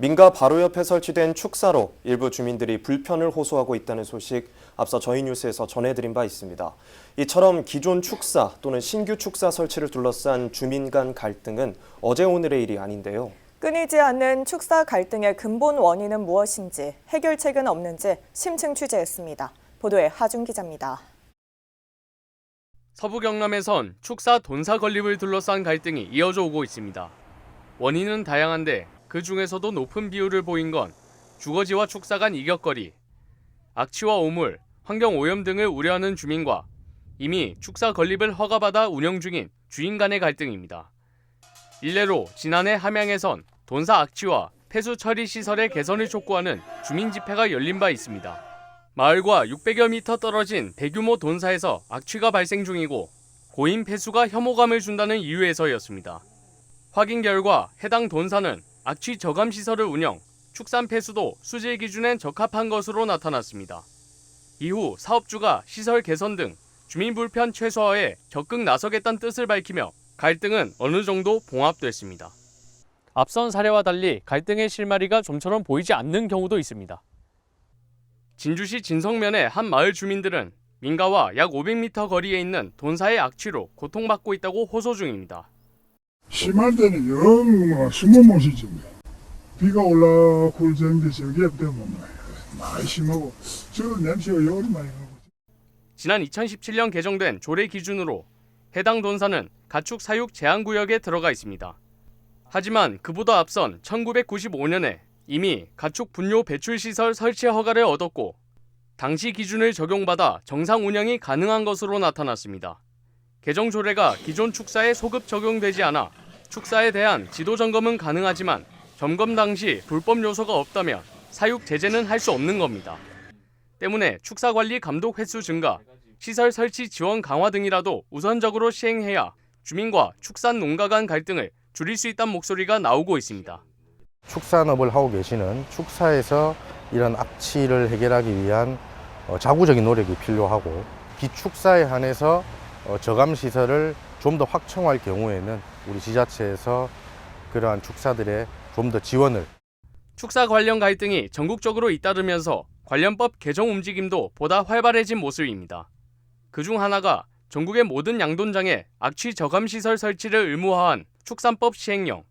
민가 바로 옆에 설치된 축사로 일부 주민들이 불편을 호소하고 있다는 소식 앞서 저희 뉴스에서 전해드린 바 있습니다. 이처럼 기존 축사 또는 신규 축사 설치를 둘러싼 주민 간 갈등은 어제 오늘의 일이 아닌데요. 끊이지 않는 축사 갈등의 근본 원인은 무엇인지, 해결책은 없는지 심층 취재했습니다. 보도에 하준 기자입니다. 서부 경남에선 축사 돈사 건립을 둘러싼 갈등이 이어져 오고 있습니다. 원인은 다양한데 그 중에서도 높은 비율을 보인 건 주거지와 축사 간 이격거리, 악취와 오물, 환경 오염 등을 우려하는 주민과 이미 축사 건립을 허가받아 운영 중인 주인 간의 갈등입니다. 일례로 지난해 함양에선 돈사 악취와 폐수 처리 시설의 개선을 촉구하는 주민 집회가 열린 바 있습니다. 마을과 600여 미터 떨어진 대규모 돈사에서 악취가 발생 중이고 고인 폐수가 혐오감을 준다는 이유에서였습니다. 확인 결과 해당 돈사는 악취 저감 시설을 운영, 축산 폐수도 수질 기준엔 적합한 것으로 나타났습니다. 이후 사업주가 시설 개선 등 주민 불편 최소화에 적극 나서겠다는 뜻을 밝히며 갈등은 어느 정도 봉합됐습니다. 앞선 사례와 달리 갈등의 실마리가 좀처럼 보이지 않는 경우도 있습니다. 진주시 진성면의 한 마을 주민들은 민가와 약 500m 거리에 있는 돈사의 악취로 고통받고 있다고 호소 중입니다. 심할 때는 영 숨을 못 쉬지. 비가 올라올 정도 저기에 되면 많이 심하고 저 냄새가 열이 많이 나고. 지난 2017년 개정된 조례 기준으로 해당 돈사는 가축 사육 제한구역에 들어가 있습니다. 하지만 그보다 앞선 1995년에 이미 가축 분뇨 배출 시설 설치 허가를 얻었고 당시 기준을 적용받아 정상 운영이 가능한 것으로 나타났습니다. 개정 조례가 기존 축사에 소급 적용되지 않아 축사에 대한 지도 점검은 가능하지만 점검 당시 불법 요소가 없다면 사육 제재는 할 수 없는 겁니다. 때문에 축사 관리 감독 횟수 증가, 시설 설치 지원 강화 등이라도 우선적으로 시행해야 주민과 축산 농가 간 갈등을 줄일 수 있다는 목소리가 나오고 있습니다. 축산업을 하고 계시는 축사에서 이런 악취를 해결하기 위한 자구적인 노력이 필요하고 비축사에 한해서 저감시설을 좀 더 확충할 경우에는 우리 지자체에서 그러한 축사들의 좀 더 지원을. 축사 관련 갈등이 전국적으로 잇따르면서 관련법 개정 움직임도 보다 활발해진 모습입니다. 그중 하나가 전국의 모든 양돈장에 악취 저감시설 설치를 의무화한 축산법 시행령.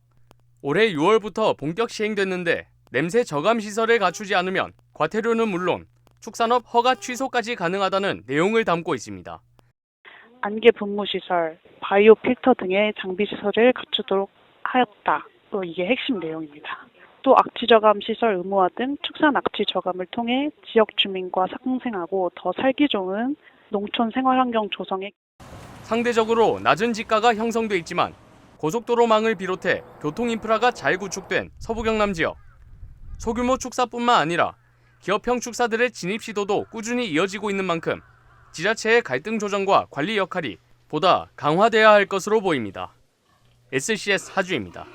올해 6월부터 본격 시행됐는데 냄새 저감시설을 갖추지 않으면 과태료는 물론 축산업 허가 취소까지 가능하다는 내용을 담고 있습니다. 안개 분무시설, 바이오 필터 등의 장비시설을 갖추도록 하였다. 또 이게 핵심 내용입니다. 또 악취 저감 시설 의무화 등 축산 악취 저감을 통해 지역 주민과 상생하고 더 살기 좋은 농촌 생활환경 조성에 상대적으로 낮은 지가가 형성돼 있지만 고속도로망을 비롯해 교통 인프라가 잘 구축된 서부 경남 지역. 소규모 축사뿐만 아니라 기업형 축사들의 진입 시도도 꾸준히 이어지고 있는 만큼 지자체의 갈등 조정과 관리 역할이 보다 강화돼야 할 것으로 보입니다. SCS 하주입니다.